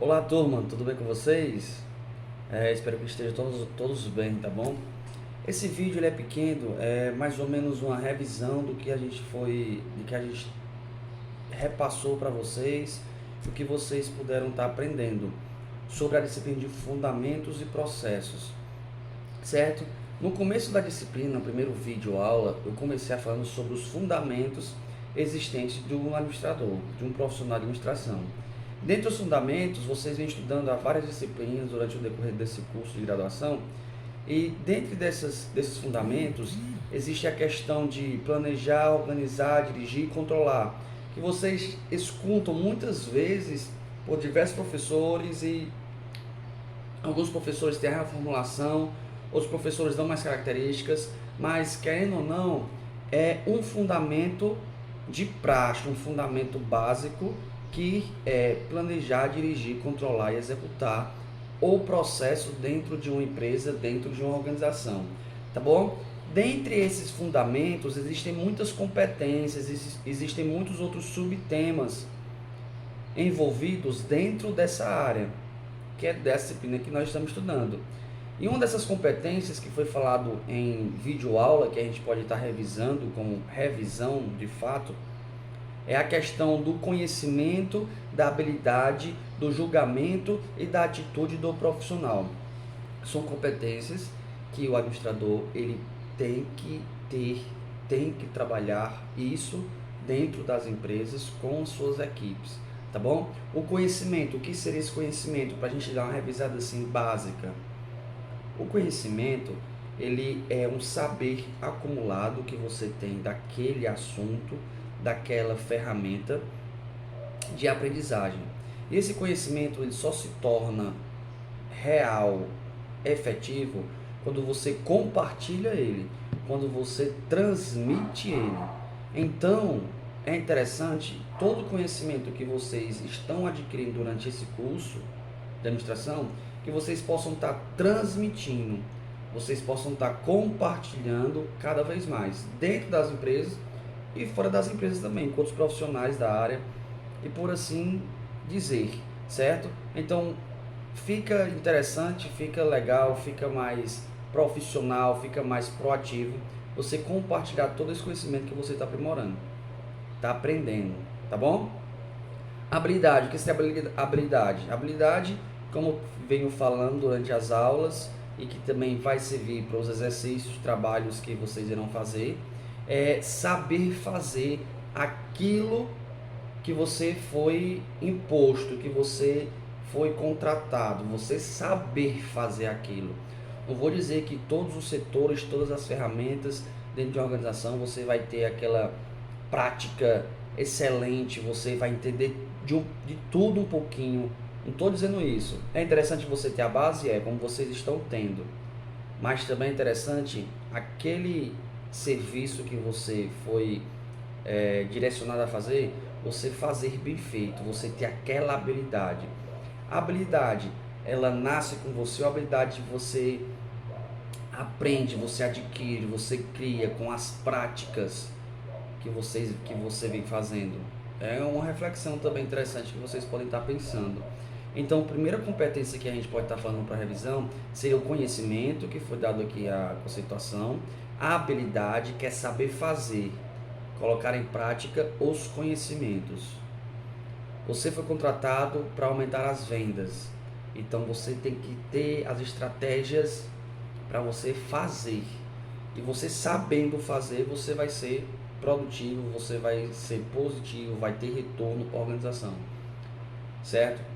Olá turma, tudo bem com vocês? Espero que estejam todos bem, tá bom? Esse vídeo ele é pequeno, é mais ou menos uma revisão do que a gente repassou para vocês, do que vocês puderam estar aprendendo sobre a disciplina de fundamentos e processos, certo? No começo da disciplina, no primeiro vídeo aula, eu comecei falando sobre os fundamentos existentes de um administrador, de um profissional de administração. Dentre os fundamentos, vocês vêm estudando há várias disciplinas durante o decorrer desse curso de graduação, e dentre desses fundamentos, existe a questão de planejar, organizar, dirigir e controlar, que vocês escutam muitas vezes por diversos professores, e alguns professores têm a formulação, outros professores dão mais características, mas querendo ou não, é um fundamento de praxe, um fundamento básico que é planejar, dirigir, controlar e executar o processo dentro de uma empresa, dentro de uma organização, tá bom? Dentre esses fundamentos existem muitas competências, existem muitos outros subtemas envolvidos dentro dessa área, que é dessa disciplina que nós estamos estudando. E uma dessas competências que foi falado em vídeo aula, que a gente pode estar revisando como revisão de fato, é a questão do conhecimento, da habilidade, do julgamento e da atitude do profissional. São competências que o administrador ele tem que ter, tem que trabalhar isso dentro das empresas com suas equipes, tá bom? O conhecimento, o que seria esse conhecimento? Para a gente dar uma revisada assim básica. O conhecimento, ele é um saber acumulado que você tem daquele assunto, daquela ferramenta de aprendizagem. E esse conhecimento ele só se torna real, efetivo, quando você compartilha ele, quando você transmite ele. Então, é interessante todo o conhecimento que vocês estão adquirindo durante esse curso de administração, que vocês possam estar transmitindo, vocês possam estar compartilhando cada vez mais, dentro das empresas e fora das empresas também, com outros profissionais da área e por assim dizer, certo? Então, fica interessante, fica legal, fica mais profissional, fica mais proativo você compartilhar todo esse conhecimento que você está aprimorando, está aprendendo, tá bom? Habilidade, o que é habilidade? Habilidade, como venho falando durante as aulas e que também vai servir para os exercícios, trabalhos que vocês irão fazer, é saber fazer aquilo que você foi imposto, que você foi contratado, você saber fazer aquilo. Não vou dizer que todos os setores, todas as ferramentas dentro de uma organização você vai ter aquela prática excelente, você vai entender de tudo um pouquinho. Não estou dizendo isso. É interessante você ter a base, como vocês estão tendo. Mas também é interessante aquele serviço que você foi direcionado a fazer, você fazer bem feito, você ter aquela habilidade. A habilidade, ela nasce com você, a habilidade você aprende, você adquire, você cria com as práticas que você vem fazendo. É uma reflexão também interessante que vocês podem estar pensando. Então, a primeira competência que a gente pode estar falando para revisão seria o conhecimento, que foi dado aqui a conceituação, a habilidade, que é saber fazer, colocar em prática os conhecimentos. Você foi contratado para aumentar as vendas, então você tem que ter as estratégias para você fazer. E você sabendo fazer, você vai ser produtivo, você vai ser positivo, vai ter retorno para a organização, certo?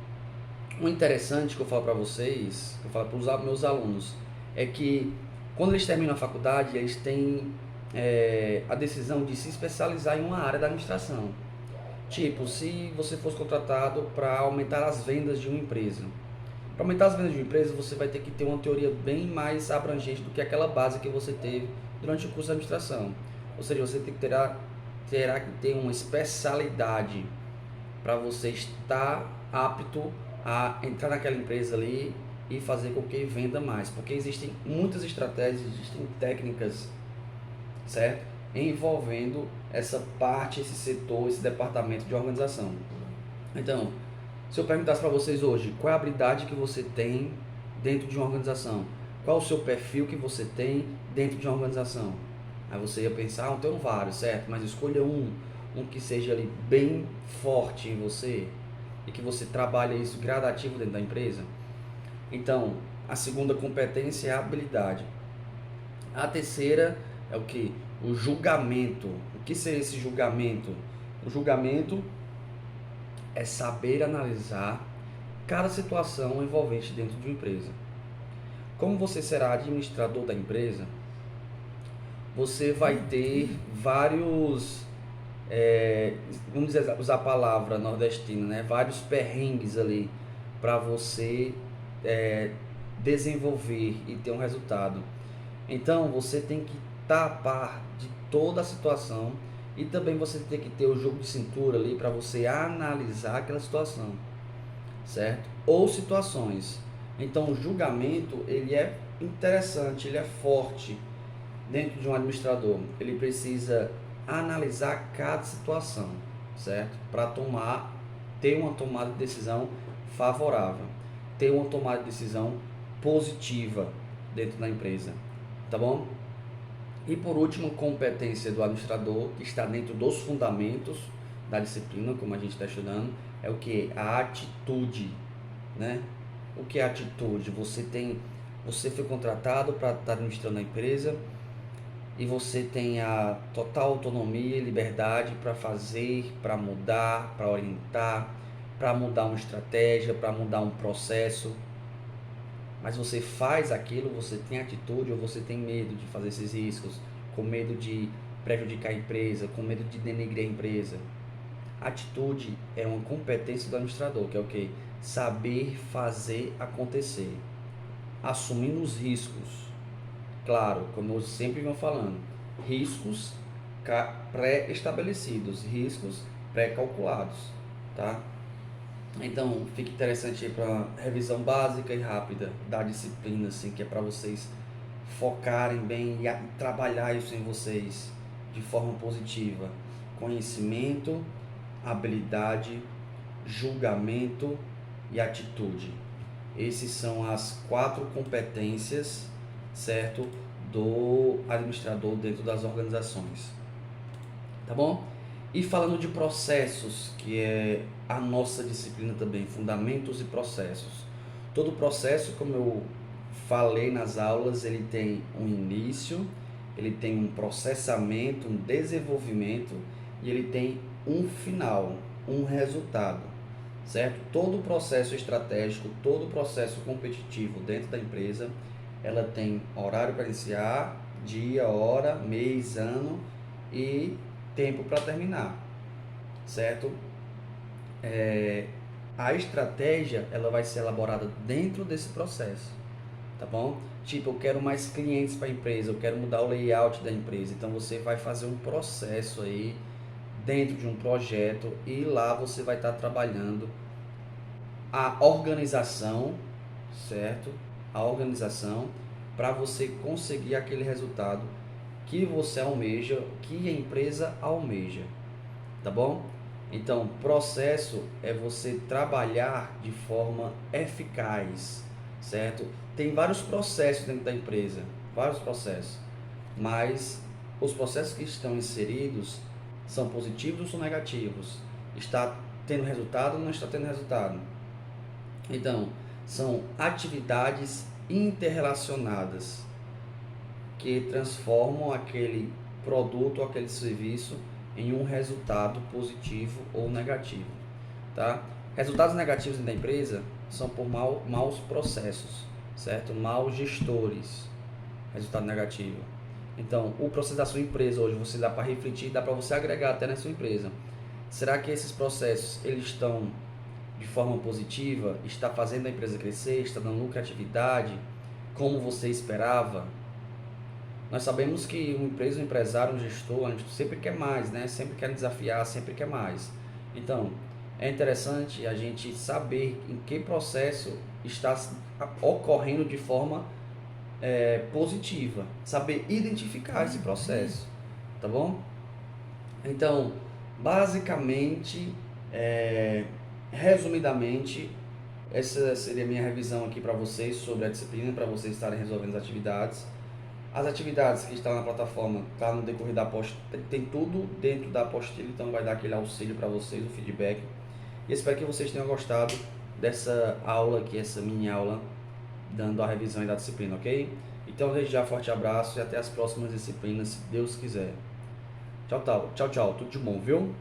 O interessante que eu falo para vocês, que eu falo para os meus alunos, é que quando eles terminam a faculdade, eles têm a decisão de se especializar em uma área da administração. Tipo, se você fosse contratado para aumentar as vendas de uma empresa. Para aumentar as vendas de uma empresa, você vai ter que ter uma teoria bem mais abrangente do que aquela base que você teve durante o curso de administração. Ou seja, você terá que ter uma especialidade para você estar apto a entrar naquela empresa ali e fazer com que venda mais. Porque existem muitas estratégias, existem técnicas, certo? Envolvendo essa parte, esse setor, esse departamento de organização. Então, Se eu perguntasse para vocês hoje, qual é a habilidade que você tem dentro de uma organização? Qual o seu perfil que você tem dentro de uma organização? Aí você ia pensar, eu tenho vários, certo? Mas escolha um que seja ali bem forte em você e que você trabalhe isso gradativo dentro da empresa. Então, a segunda competência é a habilidade. A terceira é o que? O julgamento. O que seria esse julgamento? O julgamento é saber analisar cada situação envolvente dentro de uma empresa. Como você será administrador da empresa, você vai ter vários, vamos dizer, usar a palavra nordestina, né? Vários perrengues ali para você desenvolver e ter um resultado. Então você tem que estar a par de toda a situação e também você tem que ter o jogo de cintura ali para você analisar aquela situação, certo? Ou situações. Então o julgamento ele é interessante, ele é forte dentro de um administrador. Ele precisa analisar cada situação, certo? Para ter uma tomada de decisão favorável, ter uma tomada de decisão positiva dentro da empresa, tá bom? E por último, competência do administrador, que está dentro dos fundamentos da disciplina, como a gente está estudando, é o que? A atitude, né? O que é atitude? Você foi contratado para estar administrando a empresa e você tem a total autonomia e liberdade para fazer, para mudar, para orientar, para mudar uma estratégia, para mudar um processo. Mas você faz aquilo, você tem atitude ou você tem medo de fazer esses riscos, com medo de prejudicar a empresa, com medo de denegrir a empresa. Atitude é uma competência do administrador, que é o quê? Saber fazer acontecer, assumindo os riscos. Claro, como eu sempre venho falando, riscos pré-estabelecidos, riscos pré-calculados, tá? Então, fica interessante para revisão básica e rápida da disciplina, assim, que é para vocês focarem bem e trabalhar isso em vocês de forma positiva. Conhecimento, habilidade, julgamento e atitude. Esses são as 4 competências, certo, do administrador dentro das organizações. Tá bom? E falando de processos, que é a nossa disciplina também, fundamentos e processos. Todo processo, como eu falei nas aulas, ele tem um início, ele tem um processamento, um desenvolvimento e ele tem um final, um resultado, certo? Todo processo estratégico, todo processo competitivo dentro da empresa, ela tem horário para iniciar, dia, hora, mês, ano e tempo para terminar, certo? A estratégia ela vai ser elaborada dentro desse processo, tá bom? Tipo, eu quero mais clientes para a empresa, eu quero mudar o layout da empresa, então você vai fazer um processo aí dentro de um projeto e lá você vai estar trabalhando a organização, certo? A organização para você conseguir aquele resultado que você almeja, que a empresa almeja, tá bom? Então, processo é você trabalhar de forma eficaz, certo? Tem vários processos dentro da empresa, vários processos, mas os processos que estão inseridos são positivos ou negativos? Está tendo resultado ou não está tendo resultado? Então, são atividades interrelacionadas que transformam aquele produto ou aquele serviço em um resultado positivo ou negativo, tá? Resultados negativos da empresa são por maus processos, certo? Maus gestores, resultado negativo. Então, o processo da sua empresa hoje, você dá para refletir, dá para você agregar até na sua empresa. Será que esses processos, eles estão de forma positiva? Está fazendo a empresa crescer? Está dando lucratividade? Como você esperava? Nós sabemos que uma empresa, um empresário, um gestor, a gente sempre quer mais, né? Sempre quer desafiar, sempre quer mais. Então, é interessante a gente saber em que processo está ocorrendo de forma positiva. Saber identificar esse processo, tá bom? Então, basicamente, resumidamente, essa seria a minha revisão aqui para vocês sobre a disciplina, para vocês estarem resolvendo as atividades. As atividades que estão na plataforma, tá no decorrer da apostila, tem tudo dentro da apostila, então vai dar aquele auxílio para vocês, o feedback. E espero que vocês tenham gostado dessa aula aqui, essa mini aula, dando a revisão da disciplina, ok? Então, desde já, forte abraço e até as próximas disciplinas, se Deus quiser. Tchau, tchau, tchau, tchau, tudo de bom, viu?